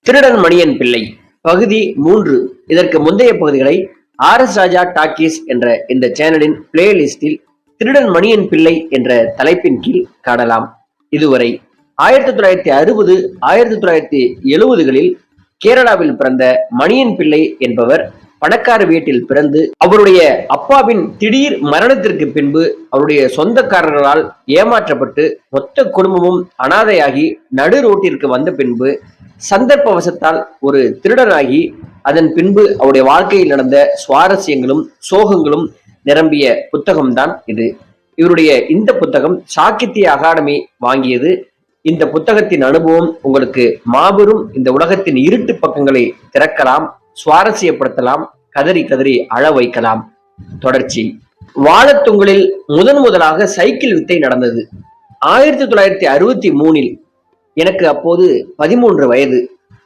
திருடன் மணியன் பிள்ளை பகுதி 3. இதற்கு முந்தைய பகுதிகளை RS ராஜா டாக்கீஸ் என்ற இந்த சேனலின் பிளேலிஸ்டில் திருடன் மணியன் பிள்ளை என்ற தலைப்பின் கீழ் காணலாம். இதுவரை 1960, 1970களில் கேரளாவில் பிறந்த மணியன் பிள்ளை என்பவர் பணக்கார வீட்டில் பிறந்து அவருடைய அப்பாவின் திடீர் மரணத்திற்கு பின்பு அவருடைய சொந்தக்காரர்களால் ஏமாற்றப்பட்டு மொத்த குடும்பமும் அனாதையாகி நடு ரோட்டிற்கு வந்த பின்பு சந்தர்ப்பவசத்தால் ஒரு திருடனாகி அதன் பின்பு அவருடைய வாழ்க்கையில் நடந்த சுவாரஸ்யங்களும் சோகங்களும் நிரம்பிய புத்தகம்தான் இது. இவருடைய இந்த புத்தகம் சாகித்ய அகாடமி வாங்கியது. இந்த புத்தகத்தின் அனுபவம் உங்களுக்கு மாபெரும் இந்த உலகத்தின் இருட்டு பக்கங்களை திறக்கலாம், சுவாரஸ்யப்படுத்தலாம், கதறி கதறி அழ வைக்கலாம். தொடர்ச்சி. வாழத்துங்களில் முதலாக சைக்கிள் வித்தை நடந்தது 1963. எனக்கு அப்போது 13 வயது.